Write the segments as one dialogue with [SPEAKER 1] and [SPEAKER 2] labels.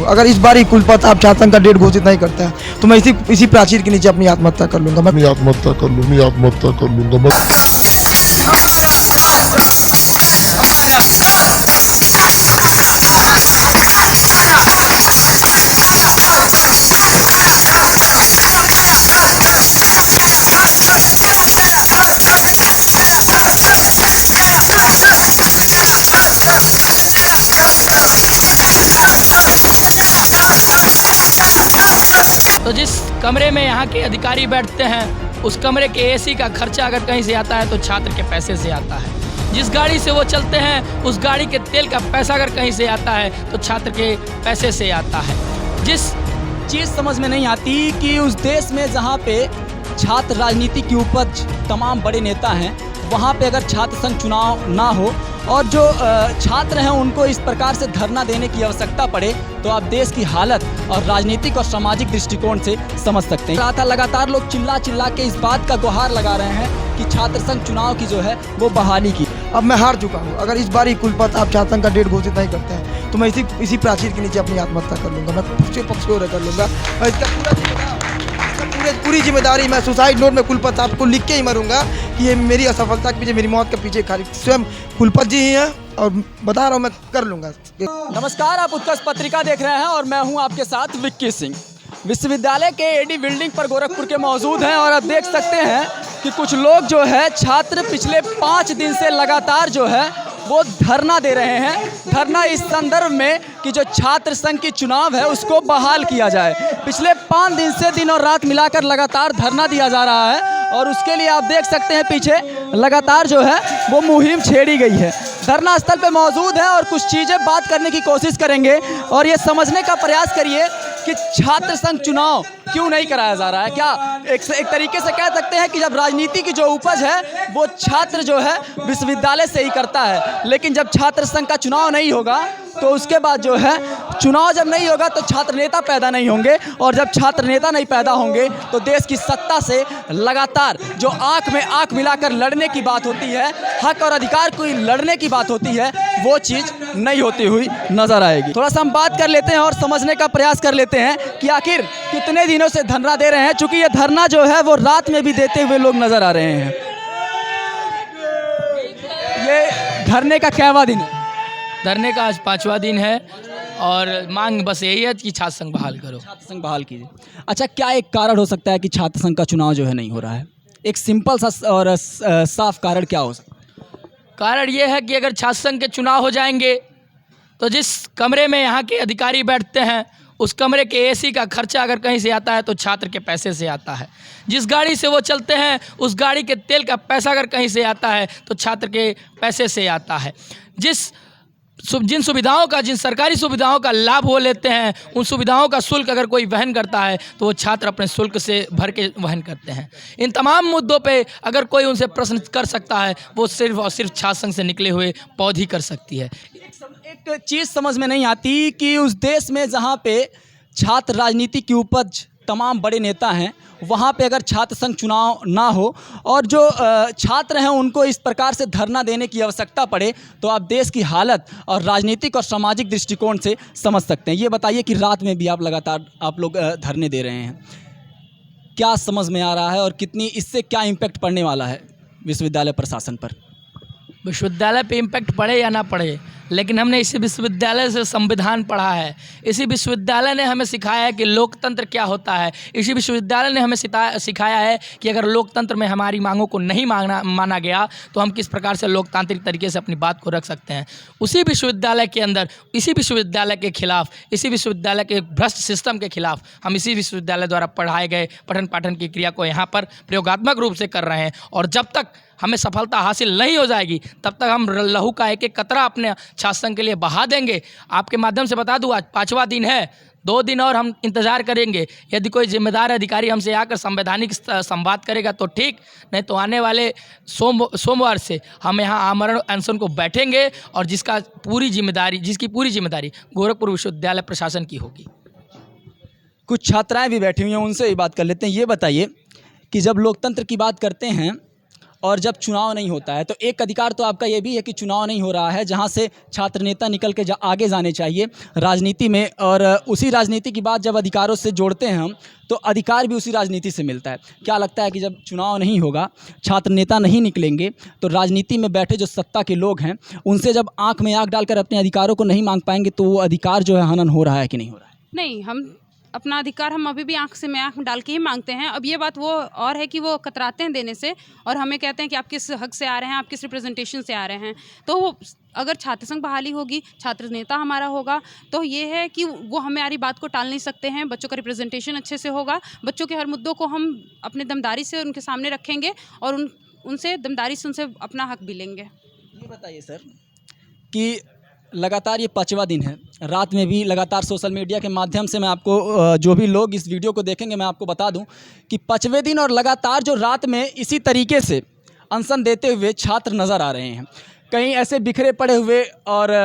[SPEAKER 1] अगर इस बार ही कुलपति आप शासन का डेट घोषित नहीं करते हैं तो मैं इसी प्राचीर के नीचे अपनी आत्महत्या कर लूंगा। मैं
[SPEAKER 2] आत्महत्या कर लूंगा मैं।
[SPEAKER 3] तो जिस कमरे में यहाँ के अधिकारी बैठते हैं उस कमरे के एसी का खर्चा अगर कहीं से आता है तो छात्र के पैसे से आता है। जिस गाड़ी से वो चलते हैं उस गाड़ी के तेल का पैसा अगर कहीं से आता है तो छात्र के पैसे से आता है। जिस
[SPEAKER 4] चीज़ समझ में नहीं आती कि उस देश में जहाँ पे छात्र राजनीति की उपज तमाम बड़े नेता हैं, वहाँ पे अगर छात्र संघ चुनाव ना हो और जो छात्र हैं उनको इस प्रकार से धरना देने की आवश्यकता पड़े तो आप देश की हालत और राजनीतिक और सामाजिक दृष्टिकोण से समझ सकते हैं। था लगातार लोग चिल्ला चिल्ला के इस बात का गुहार लगा रहे हैं कि छात्र संघ चुनाव की जो है वो बहाली की।
[SPEAKER 1] अब मैं हार चुका हूँ। अगर इस बार ही कुलपति आप शासन का डेट घोषित नहीं करते हैं तो मैं इसी प्राचीर के नीचे अपनी आत्महत्या कर लूँगा। मैं पक्ष कर लूँगा और इसका पूरी जिम्मेदारी मैं सुसाइड नोट में कुलपति आपको लिख के ही मरूंगा कि ये मेरी असफलता के पीछे, मेरी मौत के पीछे खाली स्वयं कुलपति जी ही हैं और बता रहा हूँ मैं कर लूँगा।
[SPEAKER 4] नमस्कार, आप उत्कर्ष पत्रिका देख रहे हैं और मैं हूँ आपके साथ विक्की सिंह। विश्वविद्यालय के एडी बिल्डिंग पर गोरखपुर के मौजूद हैं और आप देख सकते हैं कि कुछ लोग जो है छात्र पिछले 5 दिन से लगातार जो है वो धरना दे रहे हैं। धरना इस संदर्भ में कि जो छात्र संघ की चुनाव है उसको बहाल किया जाए। पिछले 5 दिन से दिन और रात मिलाकर लगातार धरना दिया जा रहा है और उसके लिए आप देख सकते हैं पीछे लगातार जो है वो मुहिम छेड़ी गई है। धरना स्थल पे मौजूद है और कुछ चीज़ें बात करने की कोशिश करेंगे और ये समझने का प्रयास करिए कि छात्र संघ चुनाव क्यों नहीं कराया जा रहा है। क्या एक तरीके से कह सकते हैं कि जब राजनीति की जो उपज है वो छात्र जो है विश्वविद्यालय से ही करता है, लेकिन जब छात्र संघ का चुनाव नहीं होगा तो उसके बाद जो है चुनाव जब नहीं होगा तो छात्र नेता पैदा नहीं होंगे और जब छात्र नेता नहीं पैदा होंगे तो देश की सत्ता से लगातार जो आंख में आंख मिलाकर लड़ने की बात होती है, हक और अधिकार को लड़ने की बात होती है, वो चीज़ नहीं होती हुई नजर आएगी। थोड़ा सा हम बात कर लेते हैं और समझने का प्रयास कर लेते हैं कि आखिर कितने दिनों से धरना दे रहे हैं, चूंकि ये धरना जो है वो रात में भी देते हुए लोग नजर आ रहे हैं। ये धरने का कैवा दिन है?
[SPEAKER 3] धरने का आज 5वां दिन है और मांग बस यही है कि छात्र संघ बहाल करो।
[SPEAKER 4] छात्र संघ बहाल कीजिए। अच्छा, क्या एक कारण हो सकता है कि छात्र संघ का चुनाव जो है नहीं हो रहा है? एक सिंपल सा और साफ कारण क्या हो सकता है?
[SPEAKER 3] कारण ये है कि अगर छात्र संघ के चुनाव हो जाएंगे तो जिस कमरे में यहाँ के अधिकारी बैठते हैं उस कमरे के एसी का खर्चा अगर कहीं से आता है तो छात्र के पैसे से आता है। जिस गाड़ी से वो चलते हैं उस गाड़ी के तेल का पैसा अगर कहीं से आता है तो छात्र के पैसे से आता है। जिन सरकारी सुविधाओं का लाभ वो लेते हैं उन सुविधाओं का शुल्क अगर कोई वहन करता है तो वो छात्र अपने शुल्क से भर के वहन करते हैं। इन तमाम मुद्दों पे अगर कोई उनसे प्रश्न कर सकता है वो सिर्फ और सिर्फ छात्र संघ से निकले हुए पौध ही कर सकती है।
[SPEAKER 4] एक चीज़ समझ में नहीं आती कि उस देश में जहाँ पे छात्र राजनीति की उपज तमाम बड़े नेता हैं, वहाँ पे अगर छात्र संघ चुनाव ना हो और जो छात्र हैं उनको इस प्रकार से धरना देने की आवश्यकता पड़े तो आप देश की हालत और राजनीतिक और सामाजिक दृष्टिकोण से समझ सकते हैं। ये बताइए कि रात में भी आप लगातार आप लोग धरने दे रहे हैं, क्या समझ में आ रहा है और कितनी इससे क्या इम्पैक्ट पड़ने वाला है विश्वविद्यालय प्रशासन पर?
[SPEAKER 3] विश्वविद्यालय पे इम्पैक्ट पड़े या ना पड़े, लेकिन हमने इसी विश्वविद्यालय से संविधान पढ़ा है। इसी विश्वविद्यालय ने हमें सिखाया है कि लोकतंत्र क्या होता है। इसी विश्वविद्यालय ने हमें सिखाया है कि अगर लोकतंत्र में हमारी मांगों को नहीं माना गया तो हम किस प्रकार से लोकतांत्रिक तरीके से अपनी बात को रख सकते हैं। उसी विश्वविद्यालय के अंदर इसी विश्वविद्यालय के खिलाफ, इसी विश्वविद्यालय के भ्रष्ट सिस्टम के खिलाफ हम इसी विश्वविद्यालय द्वारा पढ़ाए गए पठन पाठन की क्रिया को यहाँ पर प्रयोगात्मक रूप से कर रहे हैं और जब तक हमें सफलता हासिल नहीं हो जाएगी तब तक हम लहू का एक एक कतरा अपने छात्र संघ के लिए बहा देंगे। आपके माध्यम से बता दूं आज 5वां दिन है, 2 दिन और हम इंतज़ार करेंगे। यदि कोई जिम्मेदार अधिकारी हमसे आकर संवैधानिक संवाद करेगा तो ठीक, नहीं तो आने वाले सोमवार से हम यहाँ आमरण अनशन को बैठेंगे और जिसकी पूरी जिम्मेदारी गोरखपुर विश्वविद्यालय प्रशासन की होगी।
[SPEAKER 4] कुछ छात्राएँ भी बैठी हुई हैं, उनसे ही बात कर लेते हैं। ये बताइए कि जब लोकतंत्र की बात करते हैं और जब चुनाव नहीं होता है तो एक अधिकार तो आपका ये भी है कि चुनाव नहीं हो रहा है, जहाँ से छात्र नेता निकल के आगे जाने चाहिए राजनीति में, और उसी राजनीति की बात जब अधिकारों से जोड़ते हैं हम तो अधिकार भी उसी राजनीति से मिलता है। क्या लगता है कि जब चुनाव नहीं होगा, छात्र नेता नहीं निकलेंगे, तो राजनीति में बैठे जो सत्ता के लोग हैं उनसे जब आंख में आंख डालकर अपने अधिकारों को नहीं मांग पाएंगे तो वो अधिकार जो है हनन हो रहा है कि नहीं हो रहा है?
[SPEAKER 5] नहीं, हम अपना अधिकार हम अभी भी आंख से में आंख डाल के ही मांगते हैं। अब ये बात वो और है कि वो कतराते हैं देने से और हमें कहते हैं कि आप किस हक से आ रहे हैं, आप किस रिप्रेजेंटेशन से आ रहे हैं। तो अगर छात्र संघ बहाली होगी, छात्र नेता हमारा होगा, तो ये है कि वो हमारी बात को टाल नहीं सकते हैं। बच्चों का रिप्रेजेंटेशन अच्छे से होगा, बच्चों के हर मुद्दों को हम अपने दमदारी से उनके सामने रखेंगे और उनसे दमदारी से उनसे अपना हक भी लेंगे।
[SPEAKER 4] ये बताइए सर कि लगातार ये 5वां दिन है, रात में भी लगातार सोशल मीडिया के माध्यम से मैं आपको जो भी लोग इस वीडियो को देखेंगे मैं आपको बता दूं कि 5वें दिन और लगातार जो रात में इसी तरीके से अनशन देते हुए छात्र नज़र आ रहे हैं। कहीं ऐसे बिखरे पड़े हुए और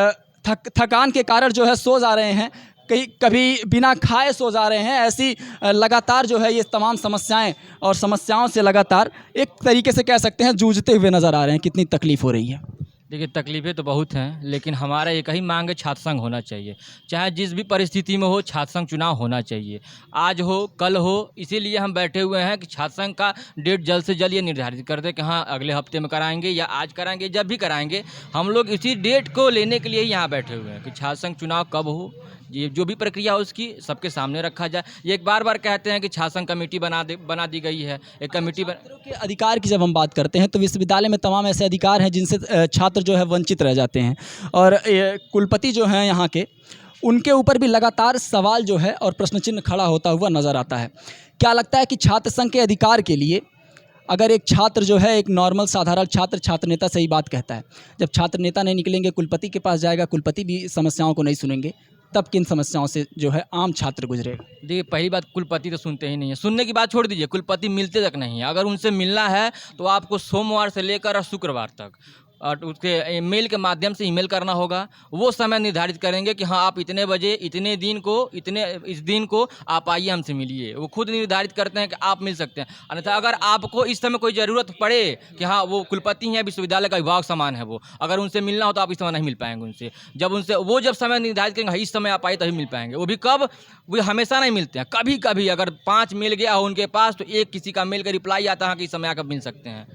[SPEAKER 4] थकान के कारण जो है सो जा रहे हैं, कभी बिना खाए सो जा रहे हैं। ऐसी लगातार जो है ये तमाम समस्याएं और समस्याओं से लगातार एक तरीके से कह सकते हैं जूझते हुए नज़र आ रहे हैं। कितनी तकलीफ़ हो रही है?
[SPEAKER 6] देखिए, तकलीफ़ें तो बहुत हैं, लेकिन हमारा एक ही मांग है, छात्र संघ होना चाहिए। चाहे जिस भी परिस्थिति में हो, छात्र संघ चुनाव होना चाहिए, आज हो कल हो। इसीलिए हम बैठे हुए हैं कि छात्र संघ का डेट जल्द से जल्द ये निर्धारित कर दे कि हाँ अगले हफ्ते में कराएंगे या आज कराएंगे, जब भी कराएंगे। हम लोग इसी डेट को लेने के लिए यहाँ बैठे हुए हैं कि छात्र संघ चुनाव कब हो, ये जो भी प्रक्रिया हो उसकी सबके सामने रखा जाए। ये एक बार कहते हैं कि छात्र संघ कमेटी बना दी गई है, एक कमेटी
[SPEAKER 4] छात्रों के अधिकार की जब हम बात करते हैं तो विश्वविद्यालय में तमाम ऐसे अधिकार हैं जिनसे छात्र जो है वंचित रह जाते हैं, और कुलपति जो हैं यहाँ के, उनके ऊपर भी लगातार सवाल जो है और प्रश्न चिन्ह खड़ा होता हुआ नज़र आता है। क्या लगता है कि छात्र संघ के अधिकार के लिए अगर एक छात्र जो है, एक नॉर्मल साधारण छात्र नेता से ही बात कहता है, जब छात्र नेता नहीं निकलेंगे, कुलपति के पास जाएगा, कुलपति भी समस्याओं को नहीं सुनेंगे, तब किन समस्याओं से जो है आम छात्र गुजरेगा?
[SPEAKER 6] देखिए, पहली बात, कुलपति तो सुनते ही नहीं है। सुनने की बात छोड़ दीजिए, कुलपति मिलते तक नहीं है। अगर उनसे मिलना है तो आपको सोमवार से लेकर शुक्रवार तक और उसके ईमेल के माध्यम से ईमेल करना होगा। वो समय निर्धारित करेंगे कि हाँ आप इतने बजे इतने दिन को इस दिन को आप आइए हमसे मिलिए। वो खुद निर्धारित करते हैं कि आप मिल सकते हैं। अन्यथा अगर आपको इस समय कोई ज़रूरत पड़े कि हाँ वो कुलपति हैं, विश्वविद्यालय का विभाग समान है, वो अगर उनसे मिलना हो तो आप इस समय नहीं मिल पाएंगे उनसे। जब समय निर्धारित करेंगे इस समय आप आइए तभी मिल पाएंगे। वो भी कब? वो हमेशा नहीं मिलते हैं, कभी कभी अगर 5 मेल गया हो उनके पास तो एक किसी का मेल का रिप्लाई आता है कि इस समय आकर मिल सकते हैं।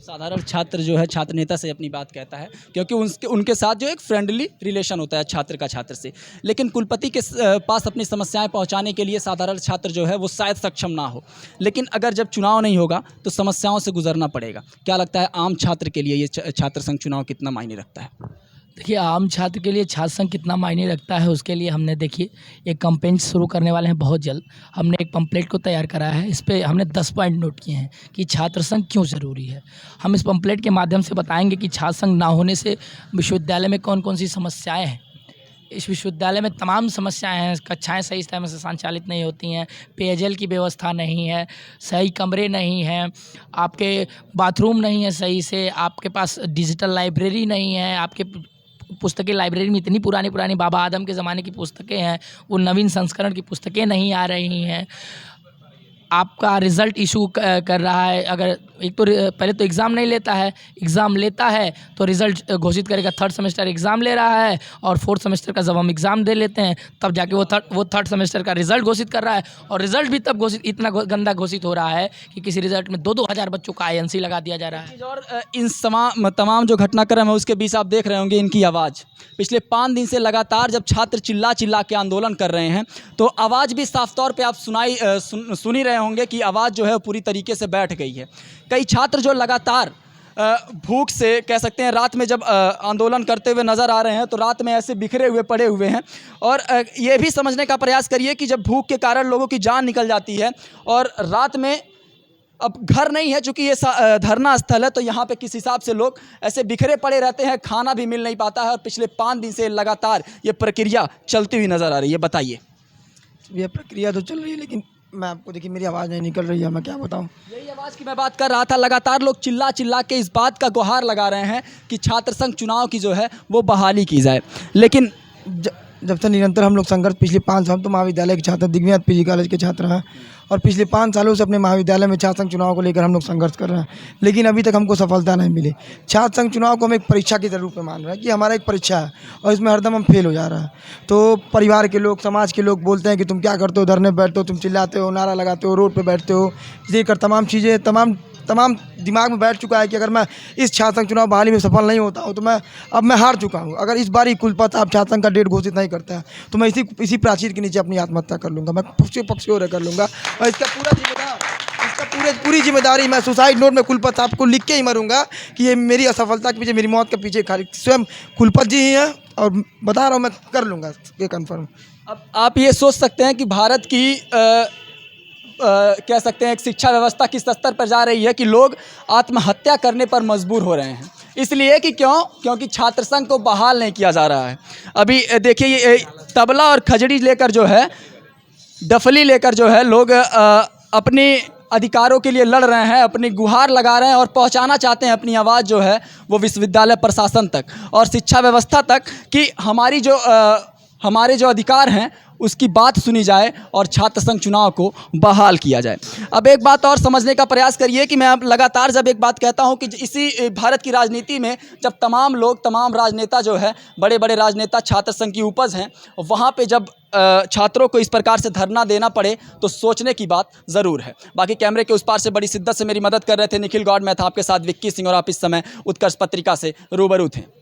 [SPEAKER 4] साधारण छात्र जो है छात्र नेता से अपनी बात कहता है, क्योंकि उनके साथ जो एक फ्रेंडली रिलेशन होता है छात्र का छात्र से, लेकिन कुलपति के पास अपनी समस्याएं पहुंचाने के लिए साधारण छात्र जो है वो शायद सक्षम ना हो। लेकिन अगर जब चुनाव नहीं होगा तो समस्याओं से गुजरना पड़ेगा। क्या लगता है आम छात्र के लिए ये छात्र संघ चुनाव कितना मायने रखता है?
[SPEAKER 3] देखिए, आम छात्र के लिए छात्र संघ कितना मायने रखता है, उसके लिए हमने देखिए एक कैंपेन शुरू करने वाले हैं बहुत जल्द। हमने एक पंपलेट को तैयार करा है, इस पे हमने 10 पॉइंट नोट किए हैं कि छात्र संघ क्यों ज़रूरी है। हम इस पंपलेट के माध्यम से बताएंगे कि छात्र संघ ना होने से विश्वविद्यालय में कौन कौन सी समस्याएँ हैं। इस विश्वविद्यालय में तमाम समस्याएं हैं। कक्षाएं सही समय से संचालित नहीं होती हैं, पेयजल की व्यवस्था नहीं है, सही कमरे नहीं हैं, आपके बाथरूम नहीं है सही से, आपके पास डिजिटल लाइब्रेरी नहीं है, आपके पुस्तकें लाइब्रेरी में इतनी पुरानी बाबा आदम के ज़माने की पुस्तकें हैं, वो नवीन संस्करण की पुस्तकें नहीं आ रही हैं। आपका रिज़ल्ट इशू कर रहा है, अगर एक तो पहले तो एग्ज़ाम नहीं लेता है, एग्ज़ाम लेता है तो रिज़ल्ट घोषित करेगा। 3rd सेमेस्टर एग्ज़ाम ले रहा है और 4th सेमेस्टर का जब हम एग्ज़ाम दे लेते हैं तब जाके वो 3rd सेमेस्टर का रिज़ल्ट घोषित कर रहा है, और रिज़ल्ट भी तब इतना गंदा घोषित हो रहा है कि किसी रिज़ल्ट में 2-2 हज़ार बच्चों का INC लगा दिया जा रहा है।
[SPEAKER 4] और इन तमाम जो घटनाक्रम है उसके बीच आप देख रहे होंगे इनकी आवाज़। पिछले 5 दिन से लगातार जब छात्र चिल्ला के आंदोलन कर रहे हैं तो आवाज़ भी साफ तौर पे आप सुन ही रहे होंगे कि आवाज़ जो है पूरी तरीके से बैठ गई है। कई छात्र जो लगातार भूख से कह सकते हैं रात में जब आंदोलन करते हुए नज़र आ रहे हैं तो रात में ऐसे बिखरे हुए पड़े हुए हैं। और ये भी समझने का प्रयास करिए कि जब भूख के कारण लोगों की जान निकल जाती है और रात में अब घर नहीं है, चूँकि ये धरना स्थल है, तो यहाँ पे किस हिसाब से लोग ऐसे बिखरे पड़े रहते हैं, खाना भी मिल नहीं पाता है। और पिछले 5 दिन से लगातार ये प्रक्रिया चलती हुई नज़र आ रही है। बताइए।
[SPEAKER 1] ये प्रक्रिया तो चल रही है, लेकिन मैं आपको देखिए मेरी आवाज़ नहीं निकल रही है, मैं क्या बताऊं।
[SPEAKER 4] यही आवाज़ की मैं बात कर रहा था। लगातार लोग चिल्ला के इस बात का गुहार लगा रहे हैं कि छात्र संघ चुनाव की जो है वो बहाली की जाए, लेकिन
[SPEAKER 1] जब से निरंतर हम लोग संघर्ष पिछले 5 साल, हम तो महाविद्यालय के छात्र, दिग्विजय पीजी कॉलेज के छात्र हैं और पिछले 5 सालों से अपने महाविद्यालय में छात्र संघ चुनाव को लेकर हम लोग संघर्ष कर रहे हैं, लेकिन अभी तक हमको सफलता नहीं मिली। छात्र संघ चुनाव को हम एक परीक्षा के रूप में मान रहे हैं कि हमारा एक परीक्षा है और इसमें हरदम हम फेल हो जा रहे हैं। तो परिवार के लोग, समाज के लोग बोलते हैं कि तुम क्या करते हो, धरने बैठते हो, तुम चिल्लाते हो, नारा लगाते हो, रोड पर बैठते हो, ये कर तमाम चीज़ें तमाम दिमाग में बैठ चुका है कि अगर मैं इस छात्र संघ चुनाव बहाली में सफल नहीं होता हूँ तो मैं हार चुका हूँ। अगर इस बार ही कुलपति आप छात्र संघ का डेट घोषित नहीं करते हैं तो मैं इसी प्राचीर के नीचे अपनी आत्महत्या कर लूँगा, मैं पक्षोर कर लूँगा और इसका पूरी जिम्मेदारी मैं सुसाइड नोट में कुलपति साहब को लिख के ही मरूंगा कि ये मेरी असफलता के पीछे, मेरी मौत के पीछे खाली स्वयं कुलपति जी ही हैं और बता रहा हूँ मैं कर लूँगा ये कन्फर्म।
[SPEAKER 4] अब आप ये सोच सकते हैं कि भारत की कह सकते हैं एक शिक्षा व्यवस्था किस स्तर पर जा रही है कि लोग आत्महत्या करने पर मजबूर हो रहे हैं, इसलिए कि क्योंकि छात्र संघ को बहाल नहीं किया जा रहा है। अभी देखिए ये तबला और खजड़ी लेकर जो है, डफली लेकर जो है लोग अपनी अधिकारों के लिए लड़ रहे हैं, अपनी गुहार लगा रहे हैं और पहुंचाना चाहते हैं अपनी आवाज़ जो है वो विश्वविद्यालय प्रशासन तक और शिक्षा व्यवस्था तक कि हमारे जो अधिकार हैं उसकी बात सुनी जाए और छात्र संघ चुनाव को बहाल किया जाए। अब एक बात और समझने का प्रयास करिए कि मैं अब लगातार जब एक बात कहता हूं कि इसी भारत की राजनीति में जब तमाम राजनेता जो है, बड़े बड़े राजनेता छात्र संघ की उपज हैं, वहाँ पे जब छात्रों को इस प्रकार से धरना देना पड़े तो सोचने की बात ज़रूर है। बाकी कैमरे के उस पार से बड़ी शिद्दत से मेरी मदद कर रहे थे निखिल गौड़, मैं था आपके साथ विक्की सिंह और आप इस समय उत्कर्ष पत्रिका से रूबरू थे।